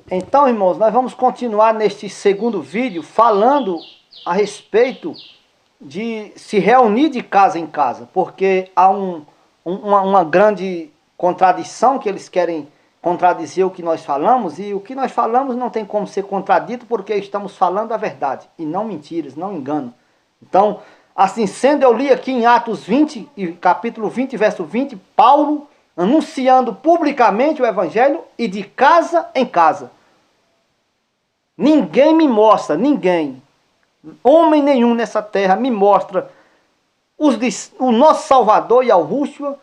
Então, irmãos, nós vamos continuar neste segundo vídeo falando a respeito de se reunir de casa em casa, porque há uma grande contradição que eles querem contradizer o que nós falamos, e o que nós falamos não tem como ser contradito porque estamos falando a verdade, e não mentiras, não engano. Então, assim sendo, eu li aqui em Atos 20, capítulo 20, verso 20, Paulo anunciando publicamente o evangelho e de casa em casa. Ninguém me mostra, ninguém, homem nenhum nessa terra me mostra o nosso Salvador Yahushua,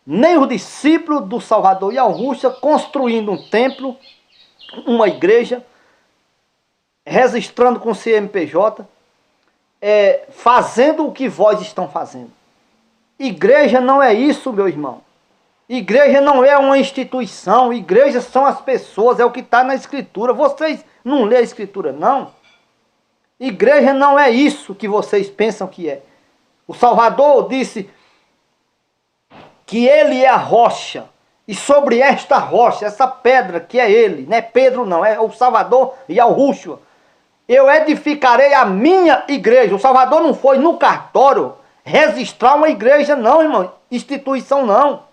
nem os discípulos do Salvador Yahushua construindo um templo, uma igreja, registrando com CNPJ, fazendo o que vós estão fazendo. Igreja não é isso, meu irmão. Igreja não é uma instituição, igreja são as pessoas, é o que está na Escritura. Vocês não lêem a Escritura, não? Igreja não é isso que vocês pensam que é. O Salvador disse que ele é a rocha, e sobre esta rocha, essa pedra que é ele, não é Pedro não, é o Salvador Yahushua, eu edificarei a minha igreja. O Salvador não foi no cartório registrar uma igreja não, irmão, instituição não.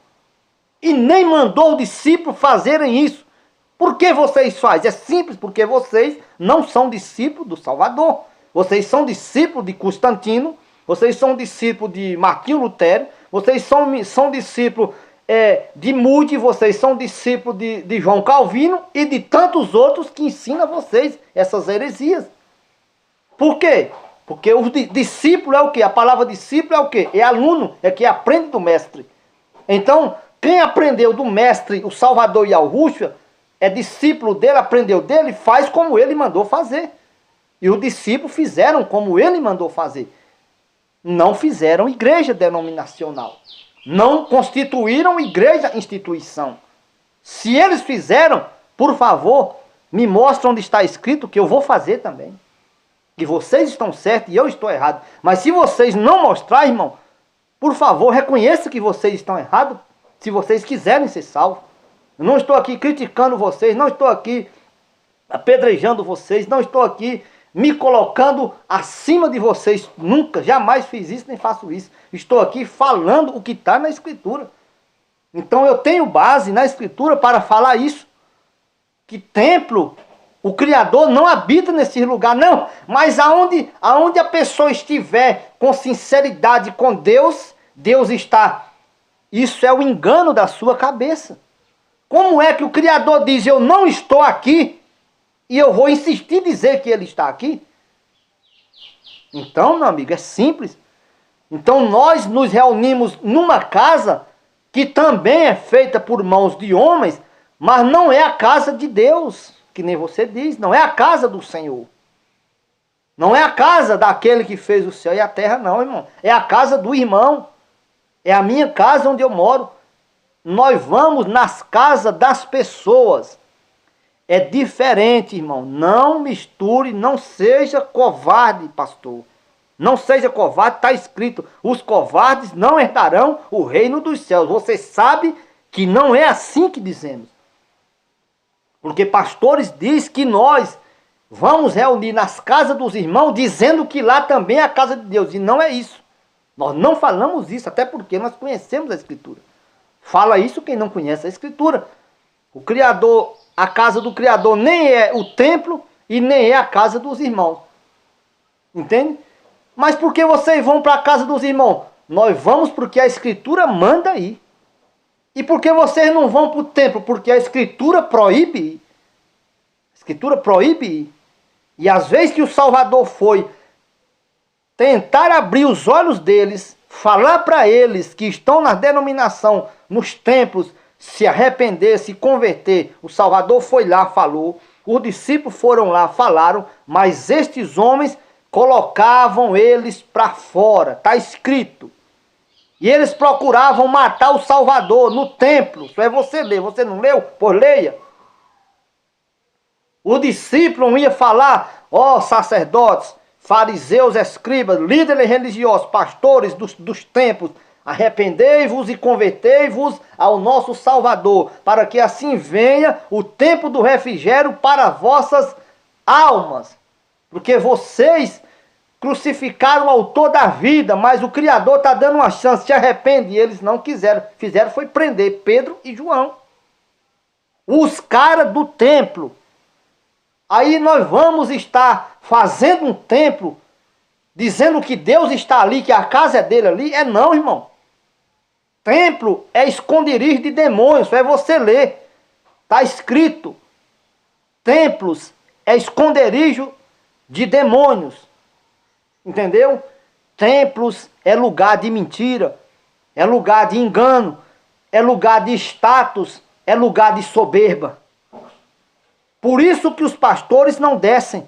E nem mandou os discípulos fazerem isso. Por que vocês fazem? É simples, porque vocês não são discípulos do Salvador. Vocês são discípulos de Constantino, vocês são discípulos de Martinho Lutero, vocês são discípulos de Moody, vocês são discípulos de João Calvino e de tantos outros que ensinam a vocês essas heresias. Por quê? Porque o discípulo é o quê? A palavra discípulo é o quê? É aluno, é que aprende do mestre. Então, quem aprendeu do mestre, o Salvador Yahushua, é discípulo dele, aprendeu dele, faz como ele mandou fazer. E os discípulos fizeram como ele mandou fazer. Não fizeram igreja denominacional. Não constituíram igreja instituição. Se eles fizeram, por favor, me mostre onde está escrito que eu vou fazer também. Que vocês estão certos e eu estou errado. Mas se vocês não mostrarem, irmão, por favor, reconheça que vocês estão errados, se vocês quiserem ser salvos. Eu não estou aqui criticando vocês, não estou aqui apedrejando vocês, não estou aqui me colocando acima de vocês. Nunca, jamais fiz isso, nem faço isso. Estou aqui falando o que está na Escritura. Então eu tenho base na Escritura para falar isso. Que templo, o Criador não habita nesse lugar, não. Mas aonde a pessoa estiver com sinceridade com Deus, Deus está. Isso é o engano da sua cabeça. Como é que o Criador diz, eu não estou aqui, e eu vou insistir em dizer que ele está aqui? Então, meu amigo, é simples. Então nós nos reunimos numa casa que também é feita por mãos de homens, mas não é a casa de Deus, que nem você diz, não é a casa do Senhor. Não é a casa daquele que fez o céu e a terra, não, irmão. É a casa do irmão. É a minha casa onde eu moro. Nós vamos nas casas das pessoas. É diferente, irmão. Não misture, não seja covarde, pastor. Não seja covarde, está escrito. Os covardes não herdarão o reino dos céus. Você sabe que não é assim que dizemos. Porque pastores dizem que nós vamos reunir nas casas dos irmãos, dizendo que lá também é a casa de Deus. E não é isso. Nós não falamos isso, até porque nós conhecemos a Escritura. Fala isso quem não conhece a Escritura. O Criador, a casa do Criador nem é o templo e nem é a casa dos irmãos. Entende? Mas por que vocês vão para a casa dos irmãos? Nós vamos porque a Escritura manda ir. E por que vocês não vão para o templo? Porque a Escritura proíbe ir. A Escritura proíbe ir. E às vezes que o Salvador foi tentar abrir os olhos deles, falar para eles que estão na denominação, nos templos, se arrepender, se converter. O Salvador foi lá, falou. Os discípulos foram lá, falaram. Mas estes homens colocavam eles para fora. Está escrito. E eles procuravam matar o Salvador no templo. Isso é você ler. Você não leu? Pois leia. O discípulo ia falar, ó sacerdotes, fariseus, escribas, líderes religiosos, pastores dos templos, Arrependei-vos e convertei-vos ao nosso Salvador, para que assim venha o tempo do refrigério para vossas almas. Porque vocês crucificaram o autor da vida, mas o Criador está dando uma chance, se arrepende. E eles não quiseram, fizeram foi prender Pedro e João, os caras do templo. Aí nós vamos estar fazendo um templo, dizendo que Deus está ali, que a casa é dele ali? É não, irmão. Templo é esconderijo de demônios, é você ler. Está escrito. Templos é esconderijo de demônios. Entendeu? Templos é lugar de mentira, é lugar de engano, é lugar de status, é lugar de soberba. Por isso que os pastores não descem.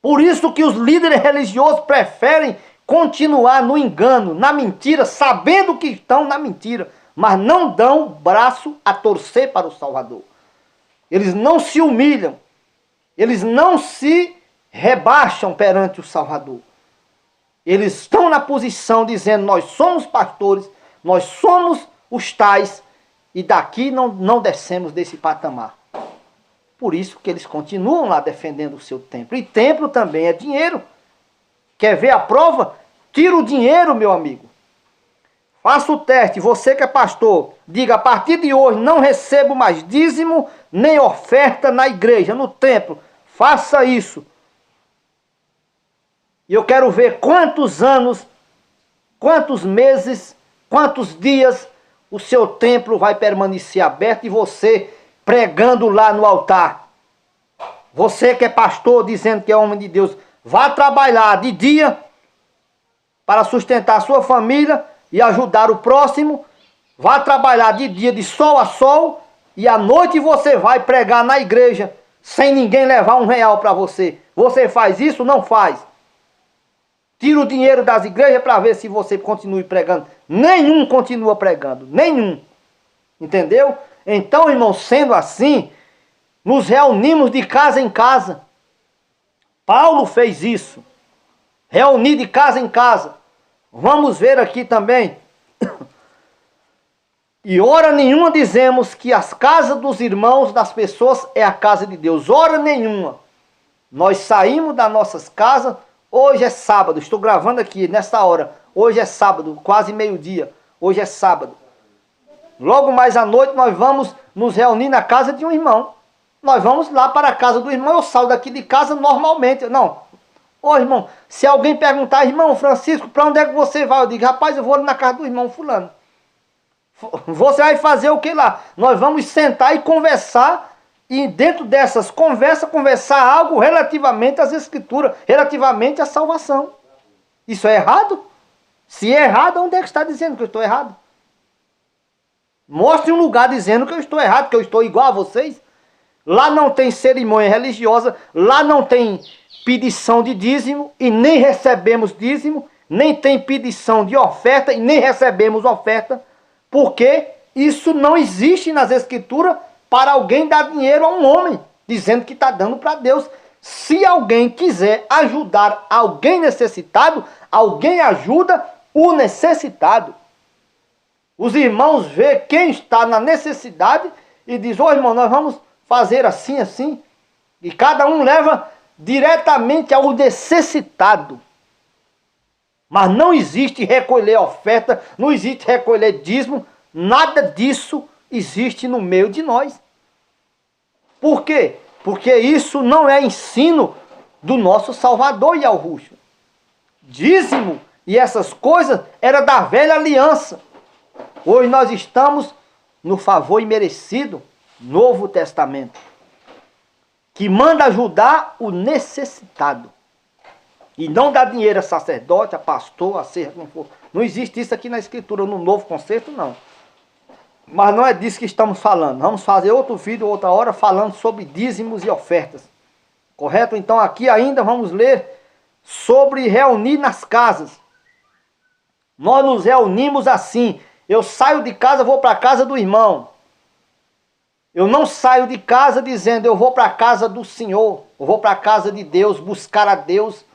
Por isso que os líderes religiosos preferem continuar no engano, na mentira, sabendo que estão na mentira, mas não dão o braço a torcer para o Salvador. Eles não se humilham, eles não se rebaixam perante o Salvador. Eles estão na posição dizendo: nós somos pastores, nós somos os tais, e daqui não descemos desse patamar. Por isso que eles continuam lá defendendo o seu templo. E templo também é dinheiro. Quer ver a prova? Tira o dinheiro, meu amigo. Faça o teste. Você que é pastor, diga: a partir de hoje não recebo mais dízimo nem oferta na igreja, no templo. Faça isso. E eu quero ver quantos anos, quantos meses, quantos dias o seu templo vai permanecer aberto e você pregando lá no altar. Você que é pastor, dizendo que é homem de Deus, vá trabalhar de dia para sustentar a sua família e ajudar o próximo. Vá trabalhar de dia, de sol a sol, e à noite você vai pregar na igreja sem ninguém levar R$1 para você. Você faz isso? Não faz. Tira o dinheiro das igrejas para ver se você continue pregando. Nenhum continua pregando. Nenhum. Entendeu? Então, irmão, sendo assim, nos reunimos de casa em casa. Paulo fez isso. Reunir de casa em casa. Vamos ver aqui também. E hora nenhuma dizemos que as casas dos irmãos, das pessoas, é a casa de Deus. Hora nenhuma. Nós saímos das nossas casas. Hoje é sábado. Estou gravando aqui nessa hora. Hoje é sábado, quase meio-dia. Hoje é sábado. Logo mais à noite nós vamos nos reunir na casa de um irmão. Nós vamos lá para a casa do irmão. Eu saio daqui de casa normalmente. Não. Ô irmão, se alguém perguntar: irmão Francisco, para onde é que você vai? Eu digo: rapaz, eu vou na casa do irmão fulano. Você vai fazer o que lá? Nós vamos sentar e conversar. E dentro dessas conversas, conversar algo relativamente às escrituras, relativamente à salvação. Isso é errado? Se é errado, onde é que está dizendo que eu estou errado? Mostre um lugar dizendo que eu estou errado, que eu estou igual a vocês. Lá não tem cerimônia religiosa, lá não tem pedição de dízimo e nem recebemos dízimo, nem tem pedição de oferta e nem recebemos oferta, porque isso não existe nas escrituras para alguém dar dinheiro a um homem, dizendo que está dando para Deus. Se alguém quiser ajudar alguém necessitado, alguém ajuda o necessitado. Os irmãos vê quem está na necessidade e diz: ô irmão, nós vamos fazer assim, assim. E cada um leva diretamente ao necessitado. Mas não existe recolher oferta, não existe recolher dízimo, nada disso existe no meio de nós. Por quê? Porque isso não é ensino do nosso Salvador Yahushua. Dízimo e essas coisas era da velha aliança. Hoje nós estamos no favor imerecido Novo Testamento, que manda ajudar o necessitado. E não dá dinheiro a sacerdote, a pastor, a ser como for. Não existe isso aqui na Escritura, no Novo Conceito, não. Mas não é disso que estamos falando. Vamos fazer outro vídeo, outra hora, falando sobre dízimos e ofertas. Correto? Então aqui ainda vamos ler sobre reunir nas casas. Nós nos reunimos assim. Eu saio de casa, vou para a casa do irmão. Eu não saio de casa dizendo: eu vou para a casa do Senhor. Eu vou para a casa de Deus, buscar a Deus.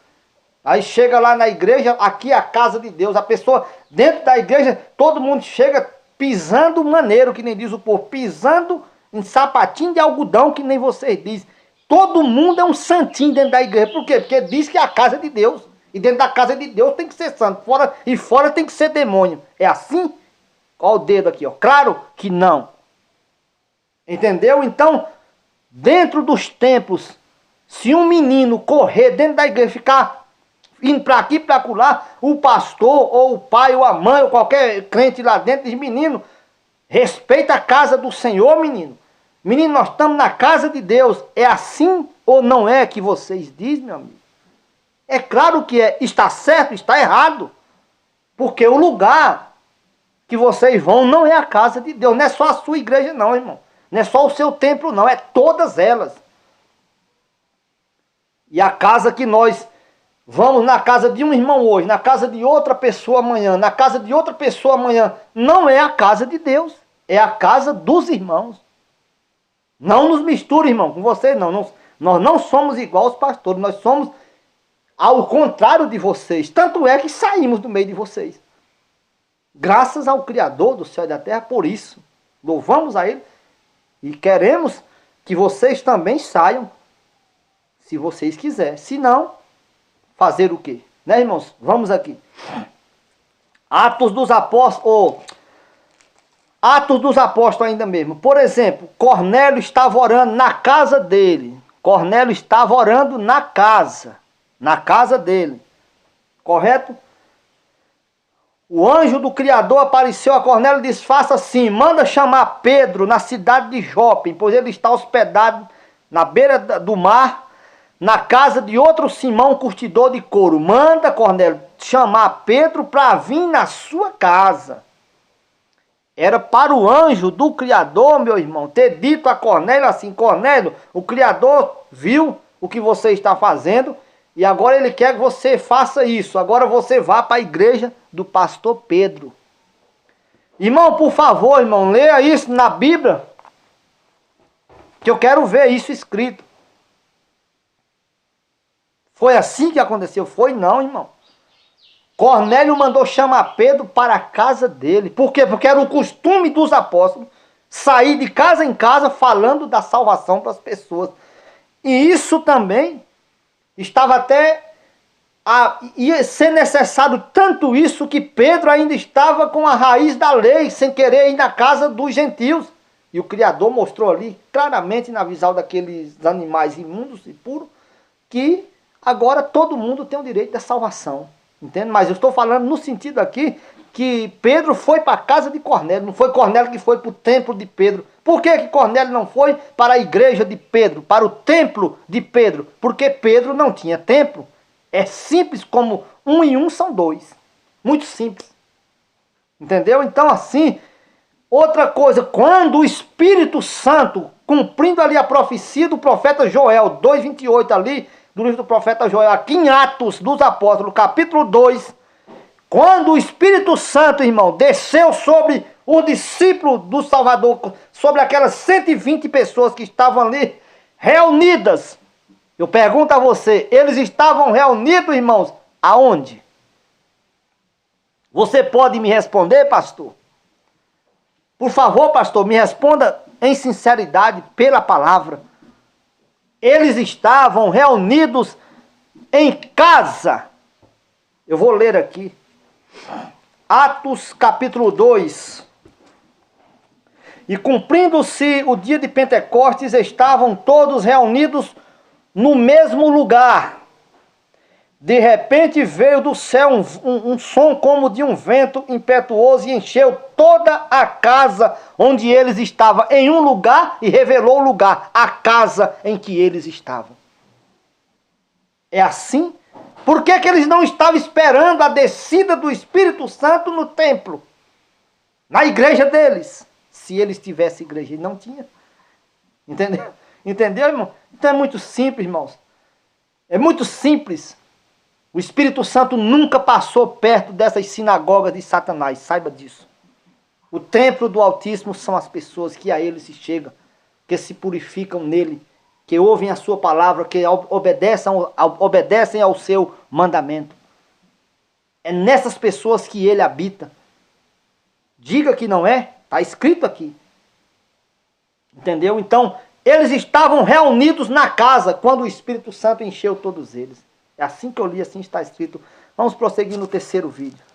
Aí chega lá na igreja, aqui é a casa de Deus. A pessoa dentro da igreja, todo mundo chega pisando maneiro, que nem diz o povo, pisando em sapatinho de algodão, que nem vocês dizem. Todo mundo é um santinho dentro da igreja. Por quê? Porque diz que é a casa de Deus. E dentro da casa de Deus tem que ser santo. Fora tem que ser demônio. É assim? Olha o dedo aqui, ó. Claro que não. Entendeu? Então, dentro dos templos, se um menino correr dentro da igreja, ficar indo para aqui, para acolá, o pastor, ou o pai, ou a mãe, ou qualquer crente lá dentro diz: menino, respeita a casa do Senhor, menino. Menino, nós estamos na casa de Deus. É assim ou não é que vocês dizem, meu amigo? É claro que é. Está certo, está errado. Porque o lugar que vocês vão não é a casa de Deus. Não é só a sua igreja não, irmão. Não é só o seu templo não. É todas elas. E a casa que nós vamos, na casa de um irmão hoje, na casa de outra pessoa amanhã, na casa de outra pessoa amanhã, não é a casa de Deus. É a casa dos irmãos. Não nos misture, irmão, com vocês não. Nós não somos igual aos pastores. Nós somos ao contrário de vocês. Tanto é que saímos do meio de vocês. Graças ao Criador do céu e da terra, por isso. Louvamos a Ele. E queremos que vocês também saiam, se vocês quiserem. Se não, fazer o quê? Né, irmãos? Vamos aqui. Atos dos Apóstolos. Atos dos Apóstolos ainda mesmo. Por exemplo, Cornélio estava orando na casa dele. Cornélio estava orando na casa dele. Correto? O anjo do Criador apareceu a Cornélio e disse: faça assim, manda chamar Pedro na cidade de Jope, pois ele está hospedado na beira do mar, na casa de outro Simão, curtidor de couro. Manda, Cornélio, chamar Pedro para vir na sua casa. Era para o anjo do Criador, meu irmão, ter dito a Cornélio assim: Cornélio, o Criador viu o que você está fazendo e agora ele quer que você faça isso. Agora você vá para a igreja do pastor Pedro. Irmão, por favor, irmão, leia isso na Bíblia, que eu quero ver isso escrito. Foi assim que aconteceu? Foi não, irmão. Cornélio mandou chamar Pedro para a casa dele. Por quê? Porque era o costume dos apóstolos sair de casa em casa falando da salvação para as pessoas. E isso também estava até ia ser necessário tanto isso que Pedro ainda estava com a raiz da lei, sem querer ir na casa dos gentios. E o Criador mostrou ali claramente na visão daqueles animais imundos e puros que agora todo mundo tem o direito da salvação. Entende? Mas eu estou falando no sentido aqui que Pedro foi para a casa de Cornélio. Não foi Cornélio que foi para o templo de Pedro. Por que Cornélio não foi para a igreja de Pedro, para o templo de Pedro? Porque Pedro não tinha templo. É simples como 1 e 1 são 2. Muito simples. Entendeu? Então assim, outra coisa, quando o Espírito Santo, cumprindo ali a profecia do profeta Joel, 2:28 ali, do livro do profeta Joel, aqui em Atos dos Apóstolos, capítulo 2, quando o Espírito Santo, irmão, desceu sobre o discípulo do Salvador, sobre aquelas 120 pessoas que estavam ali reunidas, eu pergunto a você, eles estavam reunidos, irmãos, aonde? Você pode me responder, pastor? Por favor, pastor, me responda em sinceridade pela palavra. Eles estavam reunidos em casa. Eu vou ler aqui. Atos capítulo 2. E cumprindo-se o dia de Pentecostes, estavam todos reunidos no mesmo lugar. De repente veio do céu um som como de um vento impetuoso e encheu toda a casa onde eles estavam, em um lugar, e revelou o lugar, a casa em que eles estavam. É assim? Por que eles não estavam esperando a descida do Espírito Santo no templo? Na igreja deles? Se eles tivessem igreja, ele não tinha. Entendeu? Entendeu, irmão? Então é muito simples, irmãos. É muito simples. O Espírito Santo nunca passou perto dessas sinagogas de Satanás, saiba disso. O templo do Altíssimo são as pessoas que a ele se chegam, que se purificam nele que ouvem a sua palavra, que obedecem ao seu mandamento. É nessas pessoas que ele habita. Diga que não é, está escrito aqui. Entendeu? Então, eles estavam reunidos na casa quando o Espírito Santo encheu todos eles. É assim que eu li, assim está escrito. Vamos prosseguir no terceiro vídeo.